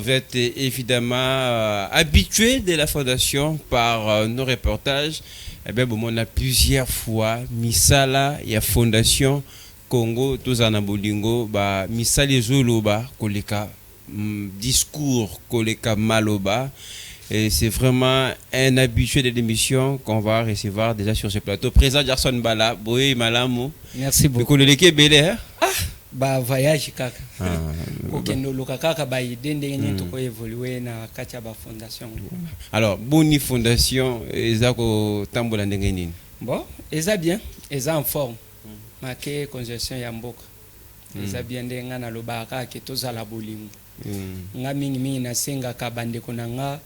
Vous êtes évidemment habitué de la fondation par nos reportages. Eh bien, bon, on a plusieurs fois misala ya fondation Congo tozana bolingo ba misali zoloba koleka discours koleka maloba. Et c'est vraiment un habitué de l'émission qu'on va recevoir déjà sur ce plateau. Président Jackson Bala, Boye Malamu. Merci beaucoup. Ba voyage kaka. Kokendo luka kaka ba idende yenye to ko évoluer na kati ba fondation. Alors, Boni Fondation eza ko tambola ndenge nini? Bon, eza bien, eza en forme. Marqué congestion ya mboka. Eza bien ndenga na lobaka ke tozala bolingo. Nga mingi na senga ka bande konanga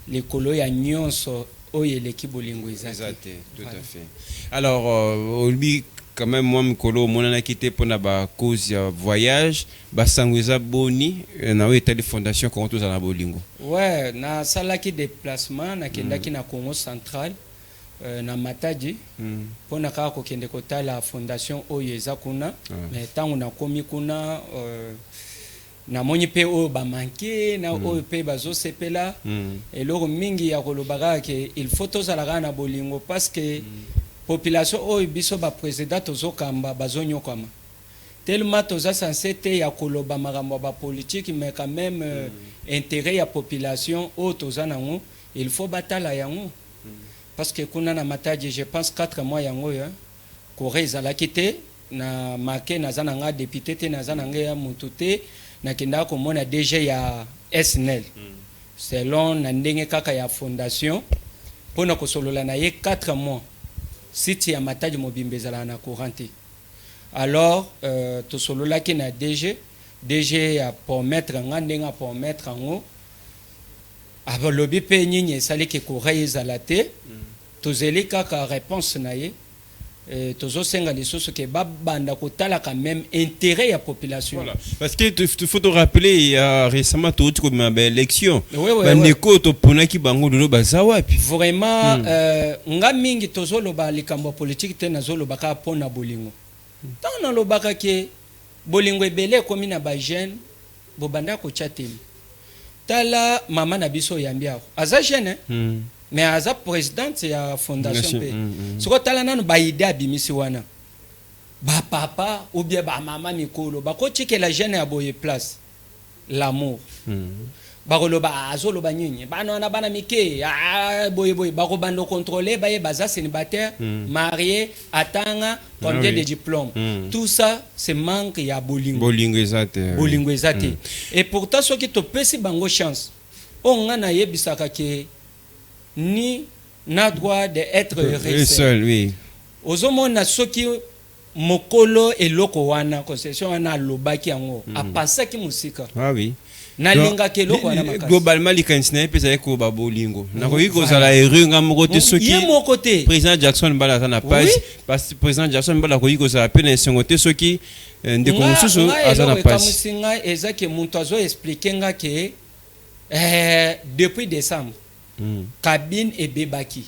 lekolo ya nyonso oye leki bolingo eza. Exact, tout à fait. Alors, lui quand même moi mkolo mona na quitté pour na ba cause ya voyage ba sangweza boni na weta de fondation Congo tozana bolingo. Ouais, na salaki déplacement na kendaki na Congo central na Matadi pour na ka ko kende kotala fondation oyo eza kuna mais tangu na komi kuna na moni pe o ba manqué na o pe bazo sepela et loro mingi ya kolobaka ke il faut tozala na bolingo parce que population oyo biso ba président tozokamba bazonyokama tellement toza censé te ya koloba makambo ba politique mais quand même intérêt ya population oyo toza nango il faut batala yango parce que kuna na Matadi je pense 4 mois yango ya koreza la kité na marqué na zananga député te na zananga ya mututé na kenda ko mona DG ya SNL selon na ndenge kaka ya fondation pona ko solola na ye 4 mois site ya Matadi mobimbezala na courante. Alors to solola ki na DG ya pour mettre ngandenga pour mettre ngo aba lobi pe nyinyi sali ke koreiza la te to zeli kaka réponse na ye tozo senga lisusu ke babanda kotala quand même intérêt ya population. Voilà. Parce que il faut te rappeler il y a récemment tout comme une élection ndeko to ponaki bango lolo bazawa puis vraiment nga mingi tozo loba likambo politique te nazo loba ka pona bolingo tant na lobaka ke bolingo ebele komi na ba jeune bobanda ko chatem tala mama na biso yambia aza jeune mais aza présidente ya fondation pe soko tala nanu ba idée abimisi wana ba papa ou bien ba mama mikolo ba ko chike la jeune ya boye place l'amour ba koloba azoloba nyinyi bana na bana mike boye ba ko bando contrôler ba ye baza célibataire marié atanga combien de diplômes tout ça c'est manque ya bolingo ezate et pourtant ceux qui te pesi bango chance on a yebisaka ke ni na droit d'être seul, oui. Ozomona soki mokolo eloko wana concession wana lobaki yango a penser ki musika. Ah oui. Na linga ke eloko wana makasi. Globalement likansina pesa eko ba bolingo. Na ko yiko zala erunga mokote soki. Ye mokote. Président Jackson Bala na page parce que président Jackson Bala ko yiko zala pena sengote soki ndeko mususu azana page. Kamusinga ezake muntu azo expliquer nga ke depuis décembre cabine et bebaki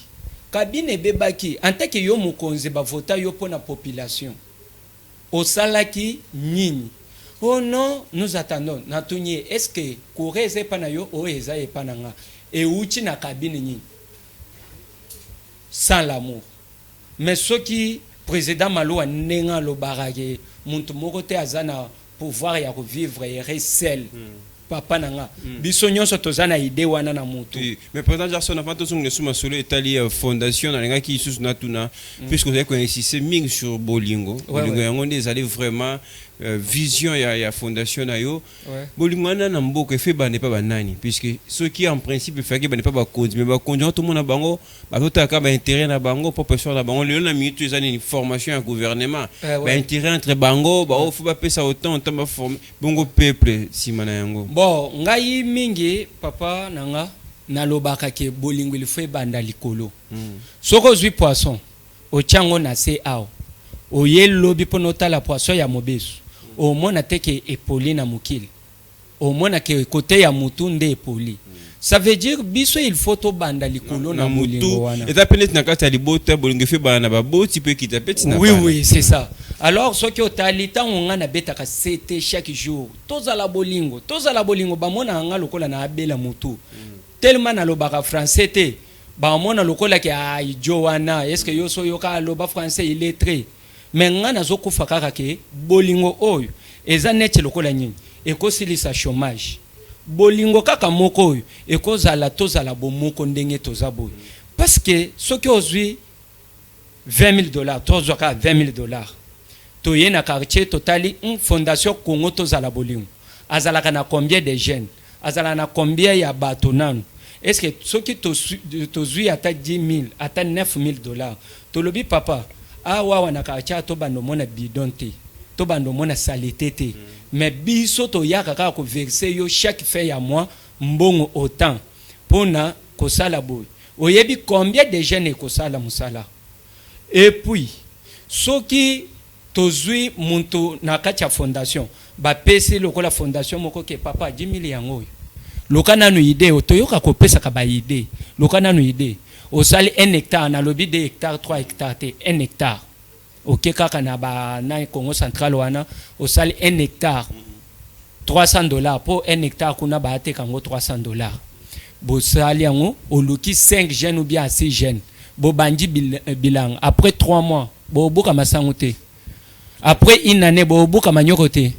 en tant que yo mokonzi ba vota yo pona population au salaki nini oh non nous attendons natunye est-ce que koreze pana yo o eza e pananga et uchi na cabine nini sans l'amour mais ce qui président Malo nenga lo barage muntu moko te azana pouvoir ya revivre et recel papa nanga biso nyonso tozana idée wana na mutu mais président Jackson avant tout son suma solo etali fondation na lenga ki isusu na tuna puisque vous avez insisté ming sur bolingo yango ndezali vraiment vision ya fondation na yo bolingo na mboka fait ba ne pas banani puisque ceux qui en principe fait que ba ne pas ba cause mais ba konjo tout monde bango ba totaka ba intérêt na bango population na bango le na minute ezani une formation ya gouvernement ba intérêt entre bango ba faut ba pesa autant ba former bongo peuple simana yango. Bon, ngai mingi papa nanga na lobaka ke bolingo il faut banda likolo. Soko zwi poisson o chango na se ao. O ye lobi ponota la poisson ya mobesu. O mona teke epoli na mukili. O mona ke côté ya mutunde epoli. Ça veut dire biso il faut to banda likolo na bolingo wana. Et ta peut-être na kata libota bolingo fait bana ba boti peut kita petit na. Oui, c'est ça. Alors ce qui otali tant on a betaka c'était chaque jour toza la bolingo bamona nga lokola na abela mutu tellement na lobaka français te bamona lokola ke ay jowana est-ce que yo so yoka loba français illettré mais nga nazokufa kaka ke bolingo oyo eza neti lokola nyinyi ekosilisa chômage bolingo kaka moko oyo ekozala tozala bomoko ndenge toza boye parce que ce qui ozwi $20 tozwaka $20 toye na quartier totali fondation Congo tozala bolingo azalaka na combien de jeunes azala na combien ya bato nanu est-ce que ceux qui tozwi ata 10 000 ata $9,000 tolobi papa awa na quartier to bando mona bidon te to bando mona salité te mais biso to yaka kaka ko verser yo chaque fin ya mois mbongo autant pona ko sala boy oyebi combien de jeunes ko sala musala et puis ceux qui tozui muntu na kati ya fondation ba pesi lokola fondation moko ke papa 10 000 yango lokana no idée otoyoka ko pesa ka ba idée lokana no idée au sali 1 hectare na lobi 2 hectares 3 hectares te 1 hectare ok kaka na ba na Congo central wana au sali 1 hectare $300 pour 1 hectare kuna ba te kango $300 bo sali yango oluki 5 jeunes ou bien 6 jeunes bo bandi bilang après 3 mois bo buka masango te après une année bo buka manyoko te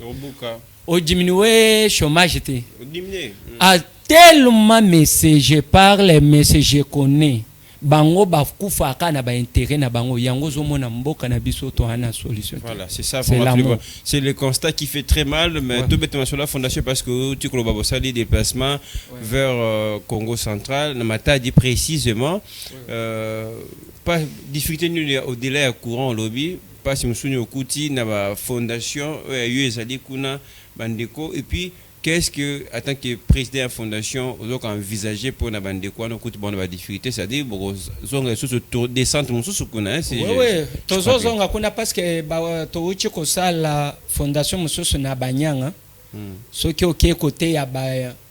au diminuer chômage te à tellement mais je parle mais je connais bango ba kufa kana ba intérêt na bango yango zo mona mboka na biso to ana solution. Voilà, c'est ça c'est le constat qui fait très mal mais tout bêtement sur la fondation parce que tu crois ba sali déplacement vers Congo central na matadi précisément pas difficulté au délai courant lobby pas si msuni okuti na ba fondation yo ezali kuna bandeko et puis qu'est-ce que, en tant que président de la fondation, vous avez envisagé pour la bande de quoi, nous avons des difficultés, c'est-à-dire, vous avez des centres, nous avons oui, parce que la fondation, nous avons Banyanga, ce qui est côté à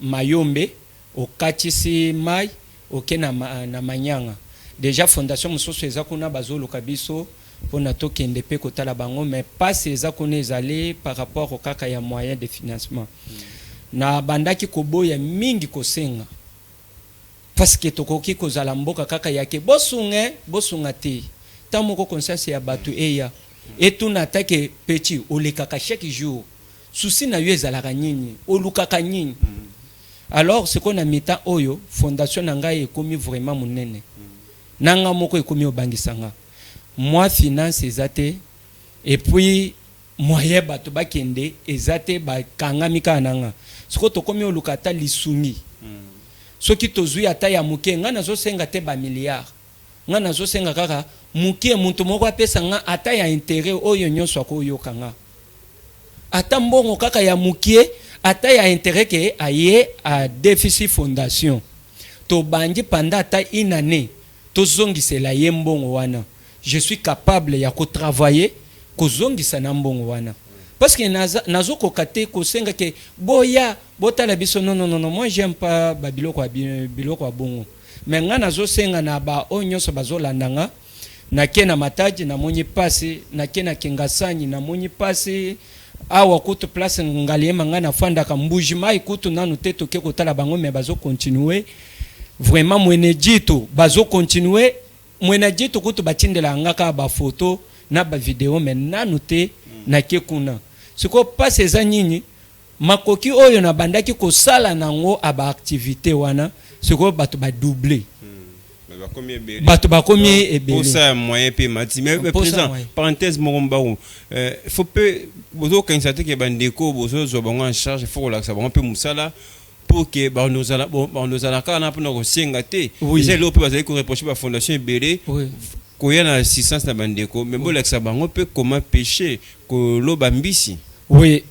Mayombe, au Katisi Mai, au Kena Manyanga. Déjà, fondation, nous avons Bazolo Kabiso, pour notre KNDP côté la bango, mais pas ces accords allés par rapport au cas qu'il y a moyen de financement. Na bandaki koboya mingi kosenga parce que tokoki kozala mboka kaka yake bosunga te tamoko conscience ya batu eya etuna take petit olekaka chaque jour souci na yo ezalaka nyinyi olukaka nyinyi alors ce qu'on a mita oyo fondation nanga ekomi vraiment munene nanga moko ekomi obangisanga moi finance ezate et puis moyen bato bakende ezate ba kangami kananga siko tokomi olukata lisungi soki tozui ata ya muke nga nazo senga te ba milliard nga nazo senga kaka muke muntu moko apesa nga ata ya intérêt oyo nyonso ko yokanga ata mbongo kaka ya muke ata ya intérêt ke aye a déficit fondation to bangi pendant ata une année to zongisela ye mbongo wana je suis capable ya ko travailler ko zongisa na mbongo wana parce que nazo kokate ko senga ke boya botala biso non moi j'aime pas biloko bongo mais nga nazo senga na ba onyo so bazolandanga na kena mataji na moni pasi na kena kingasani na moni pasi awa kutu place ngaliema nga na fanda ka mbuji mai kutu nanu teto ke kotala bango mais bazo continuer vraiment mwene jito bazo continuer mwene jito kutu batindela ngaka ba photo na ba video mais nanu te na ke kuna siko passe za nyinyi makoki oyo na bandaki ko sala nango aba activité wana siko bato ba doubler bato ba komi ebele pour ça moyen pe mati mais présent parenthèse morombaru faut peu bozo kansate ke bandeko bozo zo bango en charge faut relaxer bango pe musala pour que nous allons kana pour nous senga te c'est le peu bazali ko reprocher ba fondation ebele koya na assistance na bandeko mais bo relaxer bango pe comment pêcher ko lo bambisi. Oui,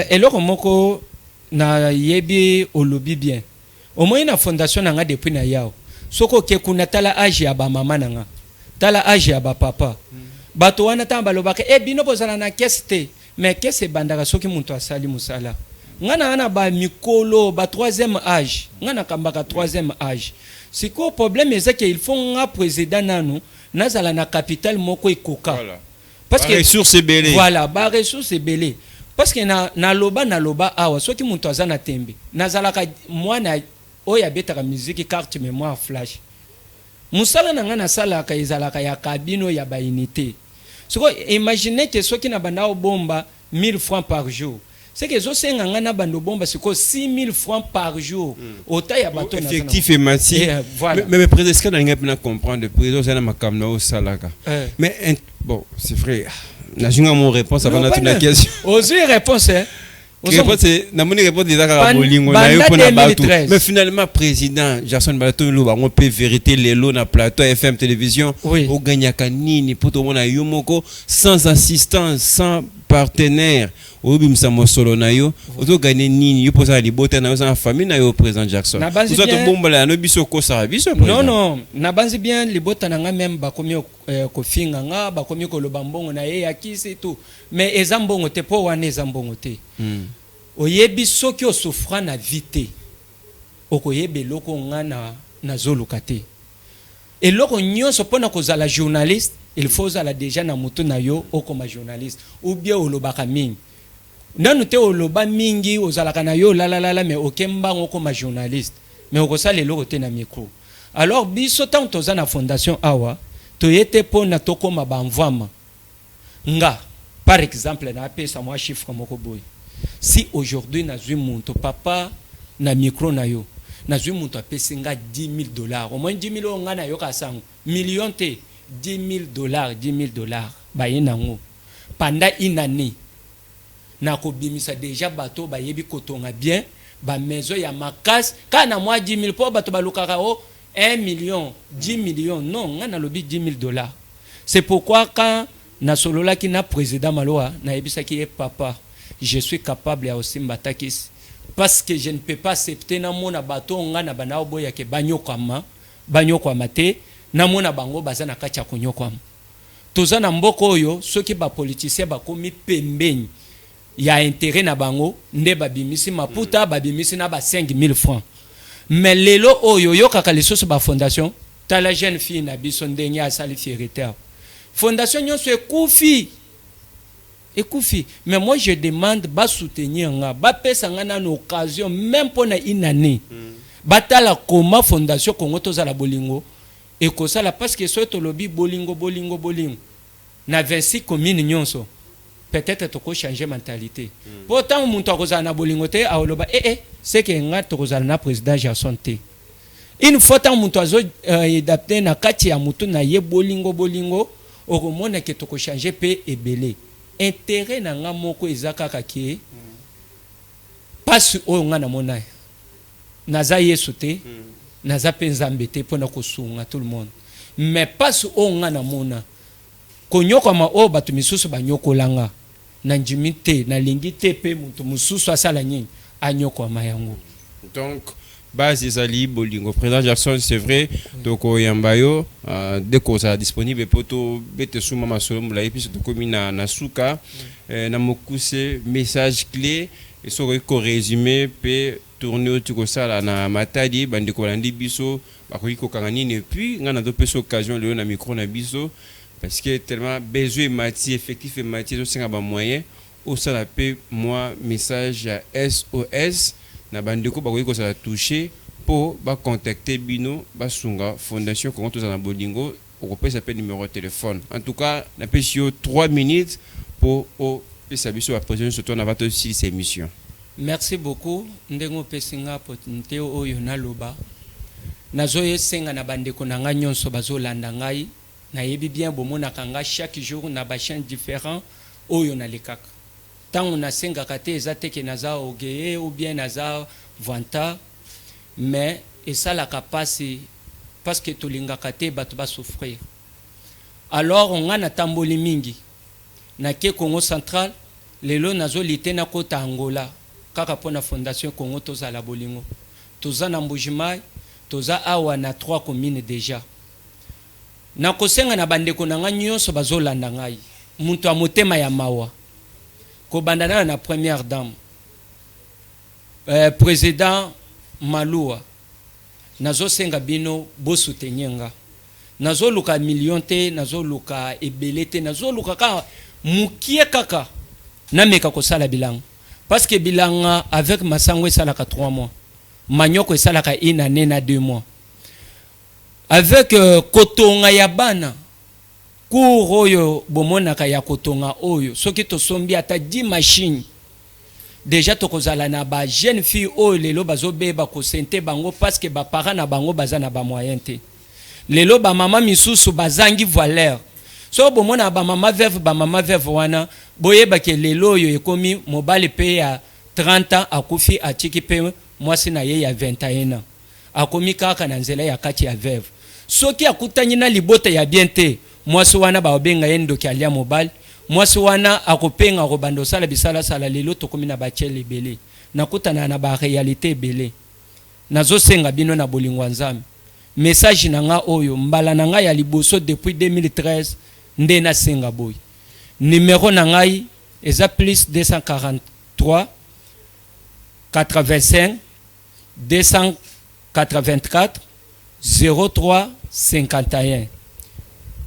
eloko moko na yebi olobi bien. Au moins na fondation nanga depuis na yao. Soko ke kuna tala age ya ba mama nanga. Tala age ya ba papa. Bato wana tamba lobaka bino bozala na keste, mais kese bandaka soki muntu asali musala. Ngana ana ba mikolo ba 3e âge. Ngana kambaka 3e âge. Siko problème ezake il faut nga président nanu nazala na capital moko ikoka. Voilà. parce que ressources belé voilà ba ressources belé parce que na loba awa soki muntu azana tembe nazalaka mwana oya betaka musique carte mémoire flash musala nanga na sala ka ezalaka ya kabino ya ba unité soko imaginez que soki na banda bomba 1000 francs par jour c'est que zo senga ngana bando bomba siko 6000 francs par jour ota ya bato na effectif et mati mais président ce que n'anga pas comprendre président c'est na makamna au salaka mais bon c'est vrai na junga mon réponse avant la question oser réponse hein réponse c'est na moni réponse déjà ka bolingo na yo pona bato mais finalement président Jackson Bato lo ba on peut vérité lelo na plateau FM télévision au gagnaka nini poto mona yo moko sans assistance sans partenaire obimisa mosolo na yo ozo gagner nini yo posa libota na yo sa famille na yo président Jackson ozo to bombola no biso ko sa biso non na banzi bien libota na nga même ba komi ko finga nga ba komi ko lobambongo na ye akisi tout mais ezambongo te po wana ezambongo te oyebi soki osouffra na vite okoyebe loko nga na zoluka te eloko nyonso pona kozala journaliste il faut zala déjà na mutu na yo okoma journaliste ou bien olobaka mingi nanu te oloba mingi ozalaka na yo la mais okemba okoma journaliste mais okosala eloko te na micro alors biso tant toza na fondation awa toyete pona tokoma bamvama nga par exemple na pesa moi chiffre moko boy si aujourd'hui nazui muntu papa na micro na yo nazui muntu apesi nga $10,000 au moins 10 000 nga na yo kasango million te $10,000 baye nango pendant une année na ko bimisa déjà bateau bayebi kotonga bien ba maison ya makas kana moi 10 000 po bato balukaka o 1 million 10 millions non nga na lobi $10,000 c'est pourquoi quand na solola ki na président Maloa na yebisa ki papa je suis capable ya osimba takis parce que je ne peux pas accepter na mona bateau nga na bana oboya ke banyokwama te na mona bango baza na kati ya konyokwama toza na mboko oyo soki ba politicien bakomi pembeni ya intérêt na bango nde babimisi maputa babimisi na ba 5 000 francs mais lelo oyo yokaka lisusu ba fondation tala jeune fille na biso ndenge asali fierté fondation nyonso ekufi mais moi je demande ba soutenir nga ba pesa nga na occasion même pour na une année batala koma fondation Congo tozala bolingo ekosala parce que soto lobi bolingo na 26 communes nyonso peut-être toko changer mentalité pourtant muntu akozala na bolingo te aoloba c'est que nga tokozala na président Jackson te une fois tant muntu azo adapter na kati ya mutu na ye bolingo okomona ke toko changer pe ebele intérêt na nga moko ezaka kaki passe o nga na mona naza yesu te naza penzambe te pona kosunga tout le monde mais passe o nga na mona konyokama o batu misusu banyokolanga na njimi te na lingi te pe muntu mususu asala nyinyi anyokama yango donc base ezali bolingo président Jackson c'est vrai donc oyambayo dès qu'on sera disponible poto bete suma masolo mula epi to komina na suka na mokuse message clé et so ko résumé pe tourner tu ko sala na matadi bandi ko landi biso bakoki ko kangani et puis ngana do peso occasion le na micro na biso parce que tellement besoin matière effectif et matière so singa ba moyen au sala pe moi message à SOS na bandeko bakoki ko sala toucher pour ba contacter bino ba sunga fondation Congo tozana bolingo okopesa pe numéro de téléphone en tout cas na pesio 3 minutes pour o pesa biso ba président surtout na bato sur cette émission. Merci beaucoup ndengo pesinga opportunité oyo na loba nazoye senga na bandeko na nga nyonso bazolanda ngai na yebi bien bomona kanga chaque jour na ba chaîne différent oyo na lekaka tant on a senga kate ezate ke naza ogeye ou bien naza vanta mais et ça la capacité parce que tolinga kate bato ba souffrir alors on a na tamboli mingi na ke Congo central lelo nazo lité na kota Angola kaka pona fondation Congo toza la bolingo toza na Mbujimai toza awa na 3 communes déjà na kosenga na bandeko na nga nyonso bazolanda ngai muntu a motema ya mawa ko bandana na première dame président Malua nazo senga bino bo soutenir nga nazoluka million te nazoluka ebele te nazoluka ka mukie kaka nameka kosala bilanga parce que bilanga avec masango esalaka 3 mois manyoko esalaka 1 année na 2 mois avec kotonga ya bana cour oyo bomonaka ya kotonga oyo soki tosombi ata 10 machines déjà tokozala na ba jeune fille oyo lelo bazobeba kosente bango parce que ba parents na bango baza na ba moyen te lelo ba mama misusu bazangi valeur so bomona ba mama veuve wana boyeba ke lelo oyo ekomi mobile pe ya 30 ans akufi atiki pe mwasi na ye ya 21 ans akomi kaka na nzela ya kati ya veuve soki akutani na libota ya bien te mwasi wana ba obenga ye ndoki alia mobile mwasi wana akopenga kobando sala bisala sala lelo tokomi na bachele ebele nakutana na ba réalité ebele nazosenga bino na bolingo nzambe message na nga oyo mbala na nga ya liboso depuis 2013 nde na senga boy numéro na ngai eza plus 243 85 284 03 51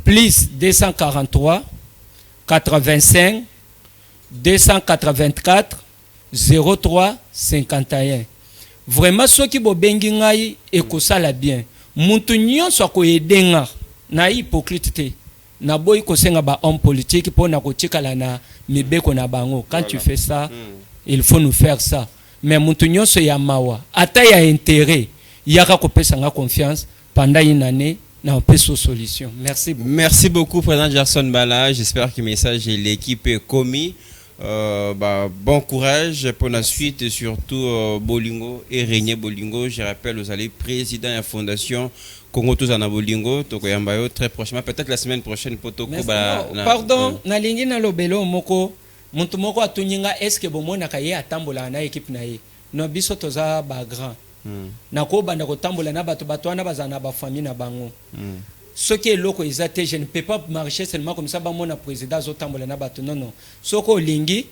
plus 243 85 284 03 51. Vraiment soki bobengi ngai ekosala bien muntu nyonso akoyedenga na hypocrite te na boy kosenga ba homme politique pour na kotikala na mibeko na bango quand voilà. Tu fais ça il faut nous faire ça mais muntu nyonso ya mawa ata ya intérêt yaka kopesa nga confiance pendant une année na peso solution. Merci beaucoup. Merci beaucoup président Jackson Bala, j'espère que le message et l'équipe est commis. Bon courage pour la suite et surtout Bolingo et Régnier Bolingo. Je rappelle, vous allez président de la fondation Congo Tozana Bolingo, Tokoyambayo très prochainement, peut-être la semaine prochaine pour Toko. Pardon, na lingi na lobelo moko, muntu moko atuninga est-ce que bomona kaye atambola na équipe na ye. No biso toza ba grand. Nako banda kotambola na bato wana bazana ba famille na bango. Ce qui est loco je ne peux pas marcher seulement comme ça mon président zotambola na bato non. Soko lingi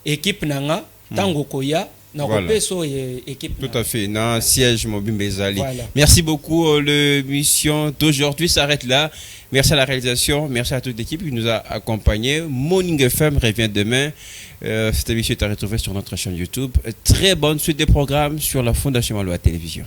équipe nanga tango koya na kopeso équipe. Tout à fait. Na siège Mobimbe Zali. Voilà. Merci beaucoup. L'émission d'aujourd'hui s'arrête là. Merci à la réalisation, merci à toute l'équipe qui nous a accompagnés. Morning FM revient demain. Cette émission est à retrouver sur notre chaîne YouTube. Très bonne suite des programmes sur la Fondation Maloa Télévision.